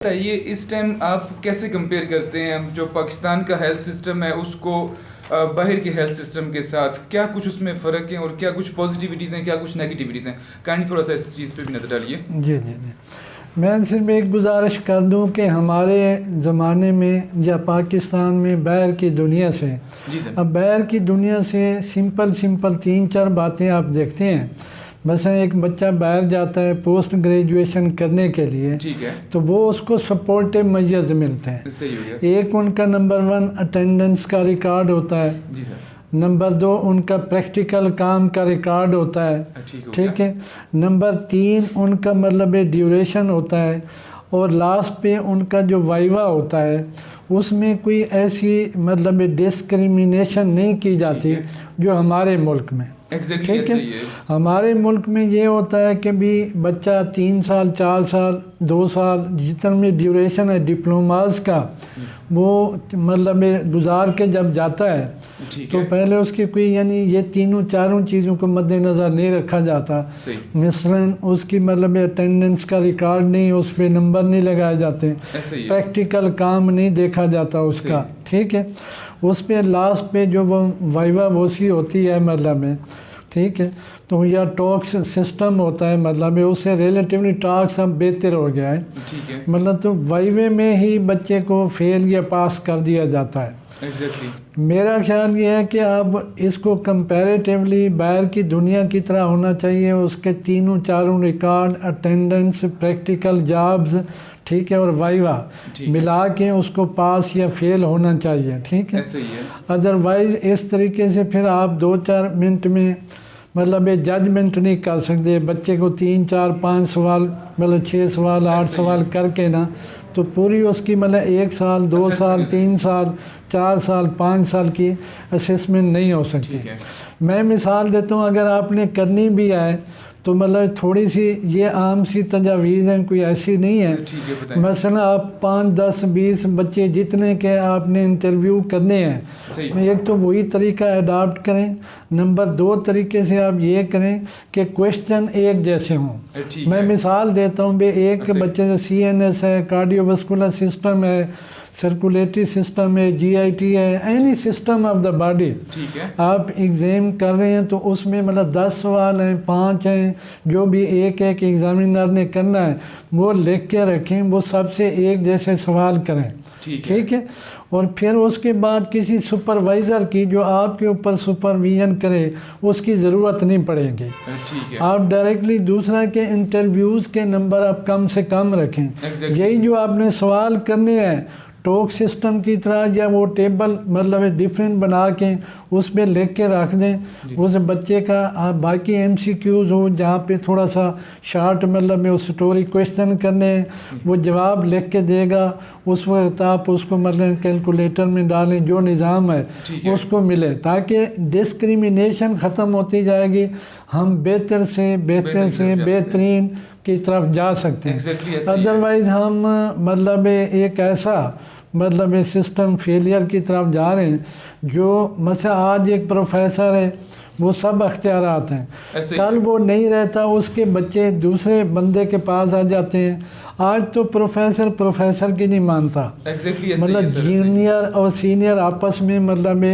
ये इस टाइम आप कैसे कंपेयर करते हैं जो पाकिस्तान का हेल्थ सिस्टम है उसको बाहर के हेल्थ सिस्टम के साथ? क्या कुछ उसमें फ़र्क है और क्या कुछ पॉजिटिविटीज़ हैं, क्या कुछ नेगेटिविटीज़ हैं? काइंडली थोड़ा सा इस चीज़ पे भी नज़र डालिए। जी जी जी। मैं सिर्फ एक गुजारिश कर दूं कि हमारे ज़माने में या पाकिस्तान में बाहर की दुनिया से, जी सर। अब बाहर की दुनिया से सिंपल 3-4 बातें आप देखते हैं। mesela एक बच्चा बाहर जाता है पोस्ट ग्रेजुएशन करने के लिए, ठीक है, तो वो उसको सपोर्टिव मेजर्स मिलते हैं। सही हो गया। एक उनका नंबर 1 अटेंडेंस का रिकॉर्ड होता है। जी सर। नंबर 2 उनका प्रैक्टिकल काम का रिकॉर्ड होता है। ठीक है। नंबर 3 उनका मतलब ड्यूरेशन होता है। और लास्ट पे उनका जो वाइवा होता है उसमें कोई ऐसी मतलब डिस्क्रिमिनेशन नहीं की जाती जो हमारे मुल्क में। एग्जैक्टली ठीक है। हमारे मुल्क में ये होता है कि भी बच्चा 3 साल 4 साल 2 साल जितना भी ड्यूरेशन है डिप्लोमास का वो मतलब गुजार के जब जाता है तो पहले उसकी कोई यानी ये तीनों चारों चीज़ों को मद्देनज़र नहीं रखा जाता। मिसलन उसकी मतलब अटेंडेंस का रिकॉर्ड नहीं, उस पर नंबर नहीं लगाए जाते, प्रैक्टिकल काम नहीं देखा जाता उसका। ठीक है। उस पर लास्ट पे जो वो वाइवा वोसी होती है मतलब में, ठीक है, तो या टॉक्स सिस्टम होता है मतलब में उससे रिलेटिवली टॉक्स अब बेहतर हो गया है। ठीक है। मतलब तो वाइवे में ही बच्चे को फेल या पास कर दिया जाता है। एग्जैक्टली। मेरा ख्याल ये है कि अब इसको कंपैरेटिवली बाहर की दुनिया की तरह होना चाहिए। उसके तीनों चारों रिकॉर्ड, अटेंडेंस, प्रैक्टिकल जॉब्स, ठीक है, और वाइवा मिला के उसको पास या फेल होना चाहिए। ठीक है। अदरवाइज़ इस तरीके से फिर आप 2-4 मिनट में मतलब ये जजमेंट नहीं कर सकते। बच्चे को 3, 4, 5 सवाल मतलब 6 सवाल 8 सवाल करके ना तो पूरी उसकी मतलब 1 साल 2 साल 3 साल 4 साल 5 साल की असेसमेंट नहीं हो सकती। मैं मिसाल देता हूँ, अगर आपने करनी भी है तो मतलब थोड़ी सी ये आम सी तजावीज़ हैं, कोई ऐसी नहीं है। मसलन आप 5, 10, 20 बच्चे जितने के आपने इंटरव्यू करने हैं, एक तो वही तरीका अडॉप्ट करें। नंबर 2 तरीके से आप ये करें कि क्वेश्चन एक जैसे हों। मैं मिसाल देता हूँ, एक बच्चे से CNS है, कार्डियोवास्कुलर सिस्टम है, सर्कुलेटरी सिस्टम है, GIT है, any system of the body. ठीक है। आप एग्ज़ाम कर रहे हैं तो उसमें मतलब 10 सवाल हैं, 5 हैं, जो भी एक एग्जामिनर ने करना है वो लिख के रखें, वो सबसे एक जैसे सवाल करें। ठीक है। और फिर उसके बाद किसी सुपरवाइज़र की जो आपके ऊपर सुपरविजन करे उसकी ज़रूरत नहीं पड़ेगी। ठीक है। आप डायरेक्टली दूसरा के इंटरव्यूज़ के नंबर आप कम से कम रखें। यही जो आपने सवाल करने हैं टॉक सिस्टम की तरह या वो टेबल मतलब डिफरेंट बना के उस पर लिख के रख दें। उस बच्चे का बाकी MCQs हो जहाँ पे थोड़ा सा शार्ट मतलब में उस स्टोरी क्वेश्चन करने वो जवाब लिख के देगा। उस वक्त आप उसको मतलब कैलकुलेटर में डालें, जो निज़ाम है उसको मिले, ताकि डिस्क्रिमिनेशन ख़त्म होती जाएगी। हम बेहतर से बेहतरीन की तरफ जा सकते हैं। अदरवाइज़ हम मतलब एक ऐसा मतलब सिस्टम फेलियर की तरफ जा रहे हैं जो मतलब आज एक प्रोफेसर है वो सब अख्तियारात हैं, कल वो नहीं रहता, उसके बच्चे दूसरे बंदे के पास आ जाते हैं। आज तो प्रोफेसर की नहीं मानता। मतलब जूनियर और सीनियर आपस में मतलब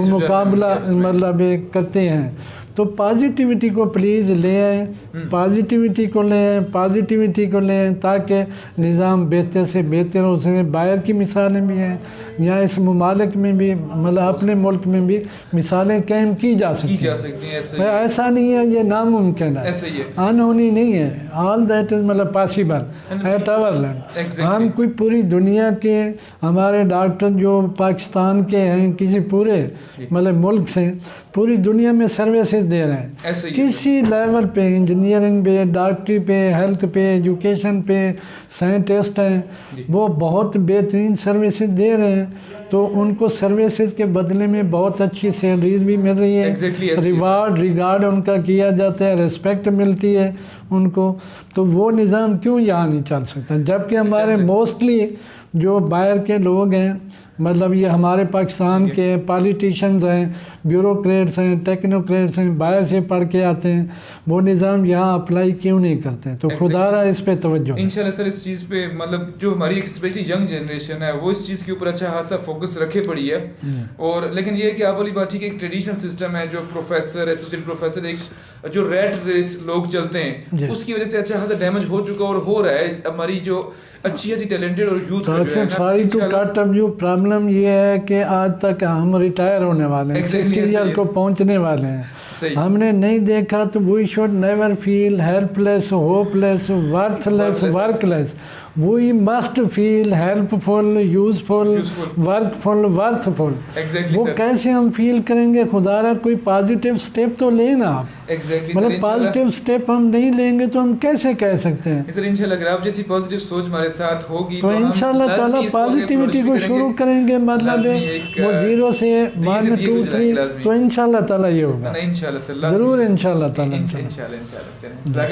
मुकाबला मतलब करते हैं। तो पॉजिटिविटी को प्लीज़ ले आएँ, पॉजिटिविटी को ले आएँ ताकि निज़ाम बेहतर से बेहतर हो सके। बाहर की मिसालें भी हैं, यहाँ इस ममालिक में भी मतलब अपने मुल्क में भी मिसालें कायम की जा सकती हैं। ऐसा नहीं है ये नामुमकिन है, अनहोनी नहीं है। ऑल दैट इज़ मतलब पॉसिबल एट आवर लैंड। हम कोई पूरी दुनिया के हमारे डॉक्टर जो पाकिस्तान के हैं किसी पूरे मतलब मुल्क से पूरी दुनिया में सर्विसेज दे रहे हैं किसी लेवल पे, इंजीनियरिंग पे, डॉक्टरी पे, हेल्थ पे, एजुकेशन पे, साइंटिस्ट हैं, वो बहुत बेहतरीन सर्विसेज दे रहे हैं। तो उनको सर्विसेज के बदले में बहुत अच्छी सैलरीज भी मिल रही है, रिगार्ड उनका किया जाता है, रिस्पेक्ट मिलती है उनको। तो वो निज़ाम क्यों यहाँ नहीं चल सकता? जबकि हमारे मोस्टली जो बाहर के लोग हैं मतलब ये हमारे पाकिस्तान के पॉलिटिशियंस हैं, ब्यूरोक्रेट्स हैं, टेक्नोक्रेट्स हैं, बाहर से पढ़ के आते हैं, वो निज़ाम यहाँ अप्लाई क्यों नहीं करते? तो खुदारा इस पे तवज्जो। इंशाल्लाह सर इस चीज़ पे मतलब जो हमारी स्पेशली यंग जनरेशन है वो इस चीज़ के ऊपर अच्छा खासा फोकस रखे पड़ी है। और लेकिन ये है कि आप वाली बात है कि एक ट्रेडिशनल सिस्टम है, जो प्रोफेसर, एसोसिएट प्रोफेसर, एक जो रेट रेस लोग चलते हैं, उसकी वजह से अच्छा खासा डैमेज हो चुका और हो रहा है। हमारी जो अच्छी ऐसी टैलेंटेड और यूथ तो sorry to cut off you, problem ये है कि आज तक हम रिटायर होने वाले हैं, 60 ईयर को पहुंचने वाले हैं। हमने नहीं देखा तो we should never feel helpless, hopeless, worthless, workless. We must feel helpful, useful, workful, worthful. वो कैसे हम फील करेंगे? खुदारा कोई पॉजिटिव स्टेप तो लेना आप। मतलब पॉजिटिव स्टेप हम नहीं लेंगे तो हम कैसे कह सकते हैं? सर इंशाल्लाह अगर आप जैसी पॉजिटिव सोच हमारे साथ होगी तो इंशाल्लाह ताला पॉजिटिविटी को शुरू करेंगे। मतलब वो 0 से 1 2 3 तो इंशाल्लाह ताला ये होगा। इंशाल्लाह सर, जरूर इंशाल्लाह ताला। इंशाल्लाह।